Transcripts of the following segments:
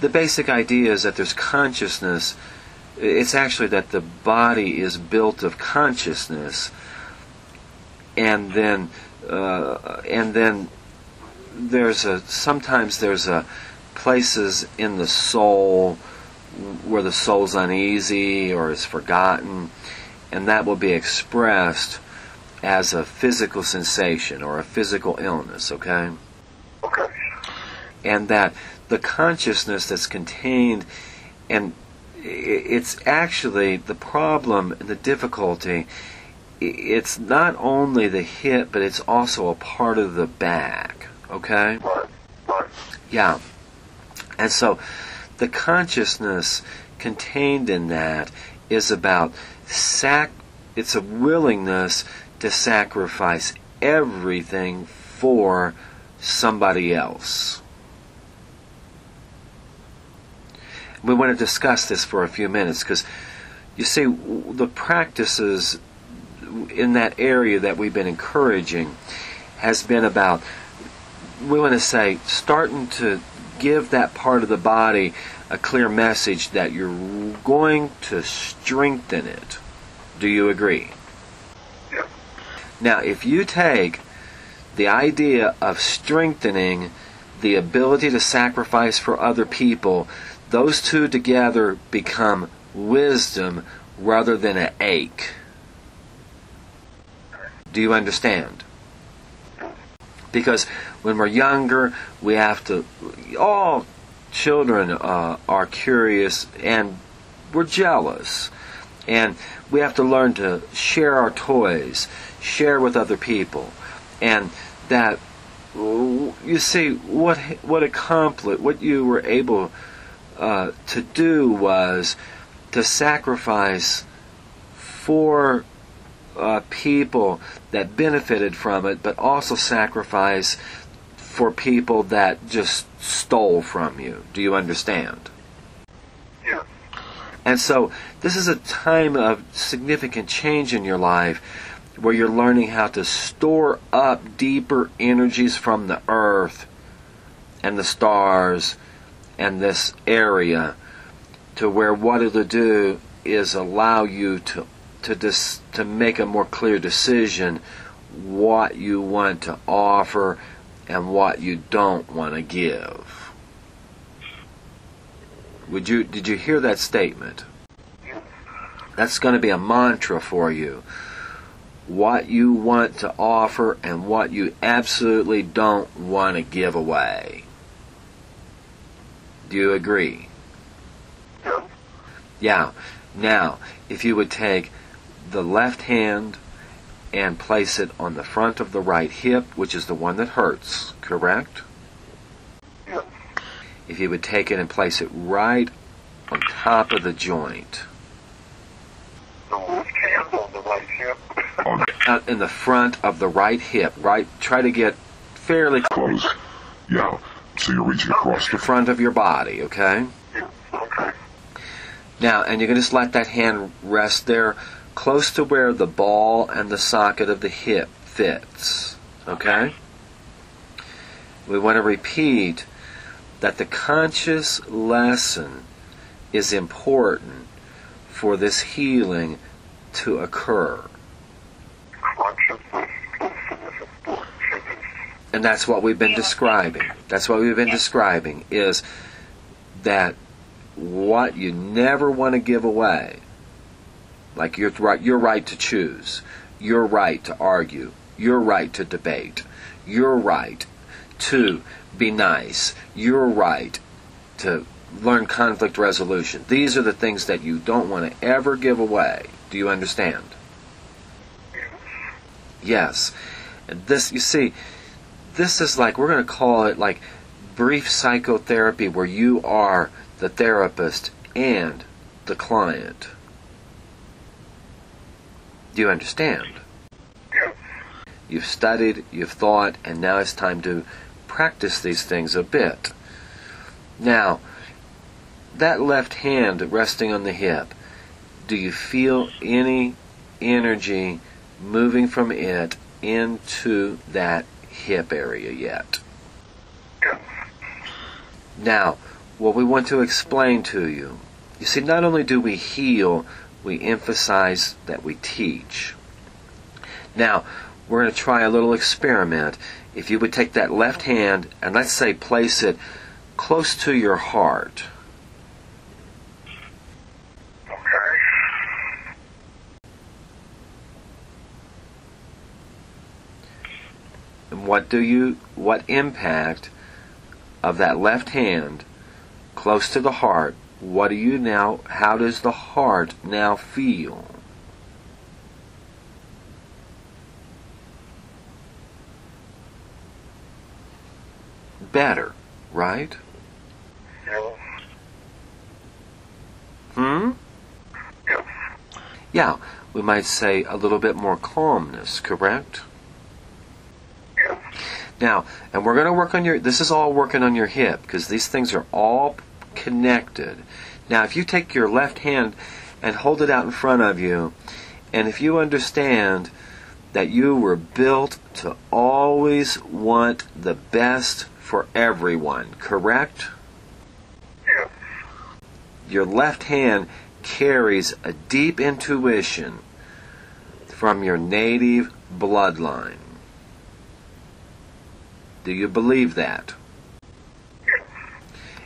The basic idea is that there's consciousness. It's actually that the body is built of consciousness, and then sometimes there's places in the soul where the soul's uneasy or is forgotten, and that will be expressed as a physical sensation or a physical illness, okay? Okay. And that the consciousness that's contained, and it's actually the problem and the difficulty, it's not only the hip, but it's also a part of the back, okay? Right. Yeah. And so the consciousness contained in that is about it's a willingness to sacrifice everything for somebody else. We want to discuss this for a few minutes because, you see, the practices in that area that we've been encouraging has been about, we want to say, starting to give that part of the body a clear message that you're going to strengthen it. Do you agree? Yeah. Now, if you take the idea of strengthening the ability to sacrifice for other people, those two together become wisdom rather than an ache. Do you understand? Because when we're younger, we have to, all children are curious and we're jealous. And we have to learn to share our toys, share with other people. And that, you see, what you were able to do was to sacrifice for people that benefited from it, but also sacrifice for people that just stole from you. Do you understand? Yeah. And so this is a time of significant change in your life where you're learning how to store up deeper energies from the earth and the stars and this area, to where what it'll do is allow you to make a more clear decision what you want to offer and what you don't want to give. Did you hear that statement? That's going to be a mantra for you. What you want to offer and what you absolutely don't want to give away. Do you agree? Yeah. Yeah. Now, if you would take the left hand and place it on the front of the right hip, which is the one that hurts, correct? Yeah. If you would take it and place it right on top of the joint. The left hand on the right hip. In the front of the right hip, right? Try to get fairly Close. Yeah. So you're reaching across the front of your body, okay? Yeah. Okay. Now, and you can just let that hand rest there, close to where the ball and the socket of the hip fits, okay? We want to repeat that the conscious lesson is important for this healing to occur. Consciousness is important. And that's what we've been describing. That's what we've been describing, is that what you never want to give away, like your right to choose, your right to argue, your right to debate, your right to be nice, your right to learn conflict resolution. These are the things that you don't want to ever give away. Do you understand? Yes. And this, you see, this is like, we're going to call it like brief psychotherapy, where you are the therapist and the client. Do you understand? Yeah. You've studied, you've thought, and now it's time to practice these things a bit. Now, that left hand resting on the hip, do you feel any energy moving from it into that hip area yet? Yeah. Now, what we want to explain to you. You see, not only do we heal, we emphasize that we teach. Now, we're going to try a little experiment. If you would take that left hand and let's say place it close to your heart. Okay. And what impact of that left hand close to the heart, how does the heart now feel? Better, right? Yeah. Yeah. Yeah, we might say a little bit more calmness, correct? Yeah. Now, and we're going to work on this is all working on your hip, because these things are all connected. Now, if you take your left hand and hold it out in front of you, and if you understand that you were built to always want the best for everyone, correct? Yeah. Your left hand carries a deep intuition from your native bloodline. Do you believe that? Yeah.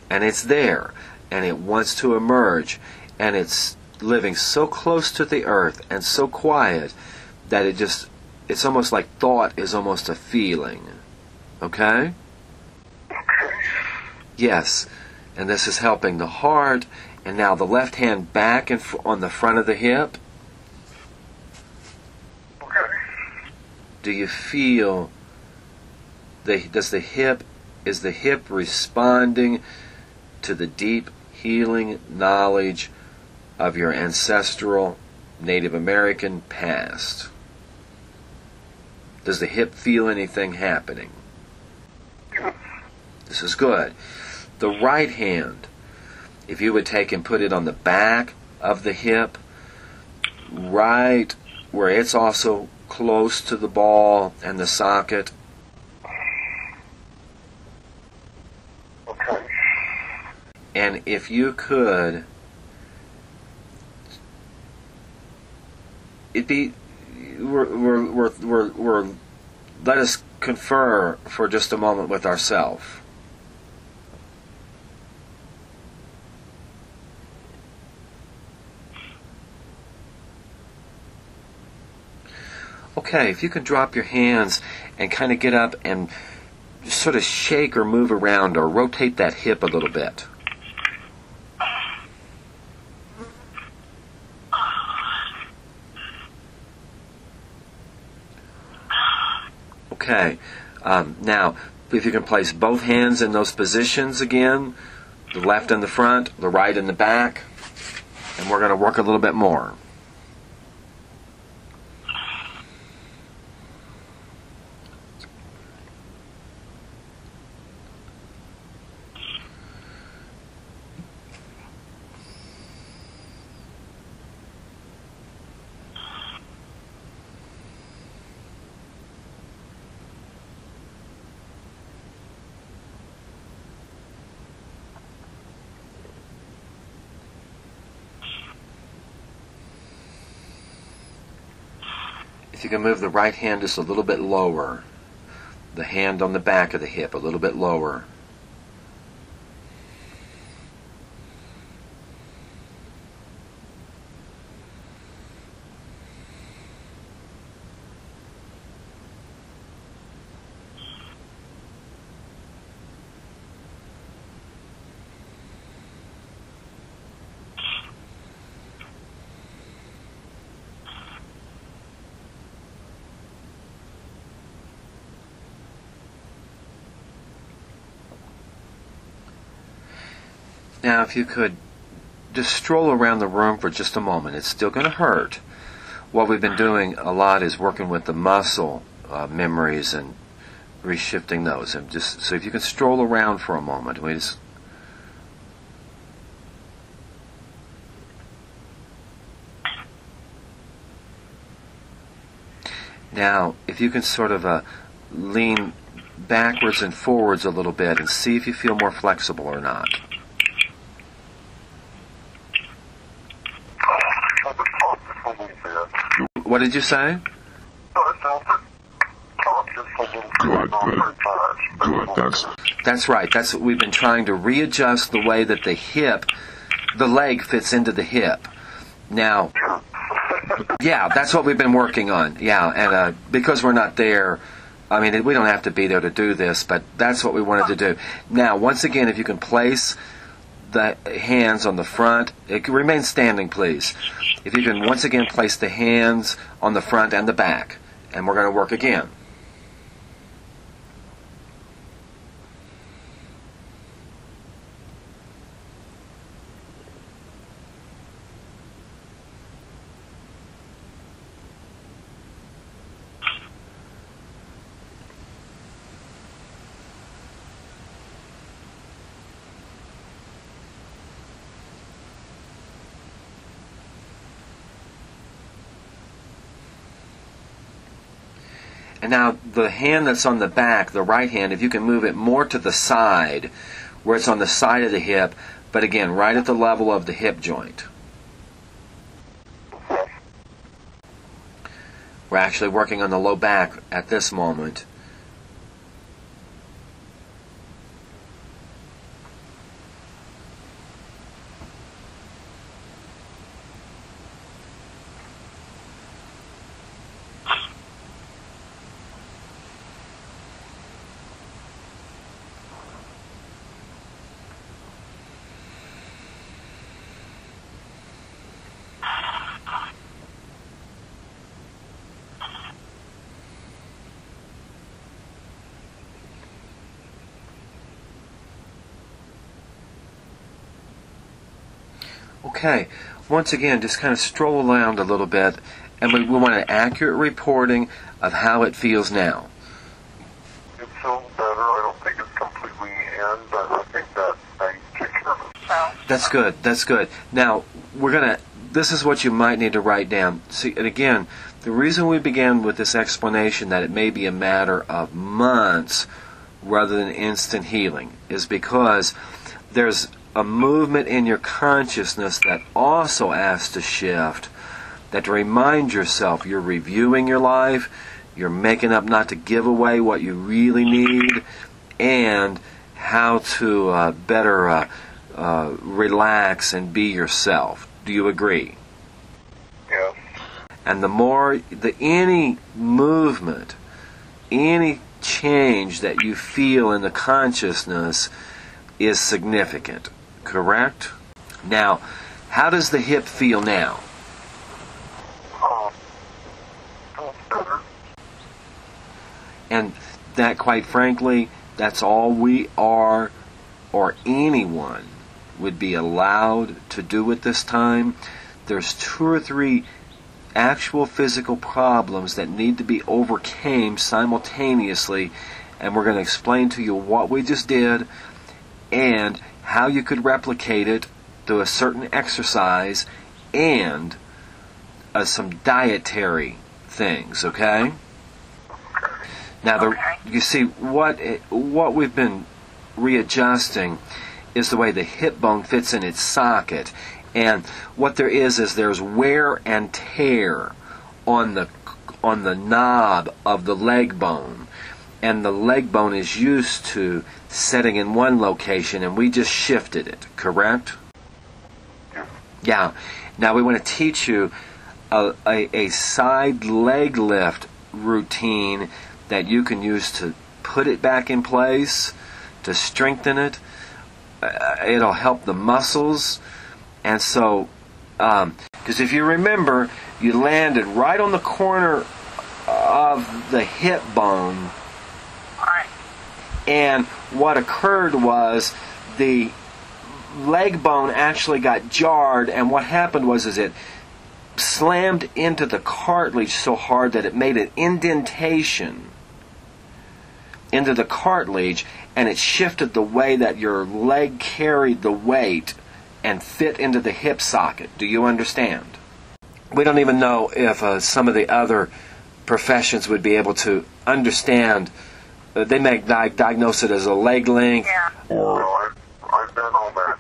And it's there, and it wants to emerge, and it's living so close to the earth and so quiet that it's almost like thought is almost a feeling. Okay? Yes, and this is helping the heart. And now the left hand back on the front of the hip. Okay. Do you feel is the hip responding to the deep healing knowledge of your ancestral Native American past? Does the hip feel anything happening? This is good. The right hand, if you would take and put it on the back of the hip, right where it's also close to the ball and the socket. Okay. And if you could, let us confer for just a moment with ourselves. Okay, if you can drop your hands and kind of get up and sort of shake or move around or rotate that hip a little bit. Okay, now if you can place both hands in those positions again, the left in the front, the right in the back, and we're going to work a little bit more. If you can move the right hand just a little bit lower, the hand on the back of the hip a little bit lower. Now, if you could just stroll around the room for just a moment. It's still going to hurt. What we've been doing a lot is working with the muscle memories and reshifting those. And just so if you can stroll around for a moment, now, if you can sort of lean backwards and forwards a little bit and see if you feel more flexible or not. What did you say? I felt it just a little Good, bit good. That's right. That's what we've been trying to readjust the way that the leg fits into the hip. Now, yeah, that's what we've been working on. Yeah, and because we're not there, I mean, we don't have to be there to do this, but that's what we wanted to do. Now, once again, if you can place the hands on the front, it can remain standing, please. If you can once again place the hands on the front and the back, and we're going to work again. And now the hand that's on the back, the right hand, if you can move it more to the side, where it's on the side of the hip, but again, right at the level of the hip joint. We're actually working on the low back at this moment. Okay, once again, just kind of stroll around a little bit, and we want an accurate reporting of how it feels now. It feels better. I don't think it's completely in, but I think that I take care of it. That's good, that's good. Now, this is what you might need to write down. See, and again, the reason we began with this explanation that it may be a matter of months rather than instant healing is because there's a movement in your consciousness that also has to shift, that to remind yourself you're reviewing your life, you're making up not to give away what you really need, and how to better relax and be yourself. Do you agree? Yes. And any movement, any change that you feel in the consciousness is significant. Correct? Now, how does the hip feel now? Feels better. And that, quite frankly, that's all we are, or anyone would be allowed to do at this time. There's 2 or 3 actual physical problems that need to be overcome simultaneously, and we're going to explain to you what we just did and how you could replicate it through a certain exercise and some dietary things, okay? Now, you see, what we've been readjusting is the way the hip bone fits in its socket. And what there is there's wear and tear on the knob of the leg bone. And the leg bone is used to setting in one location, and we just shifted it, correct? Yeah. Now we want to teach you a side leg lift routine that you can use to put it back in place, to strengthen it. It'll help the muscles. And so, because if you remember, you landed right on the corner of the hip bone. And what occurred was the leg bone actually got jarred, and what happened was it slammed into the cartilage so hard that it made an indentation into the cartilage, and it shifted the way that your leg carried the weight and fit into the hip socket. Do you understand? We don't even know if some of the other professions would be able to understand. They may diagnose it as a leg length. Well, I've been on that.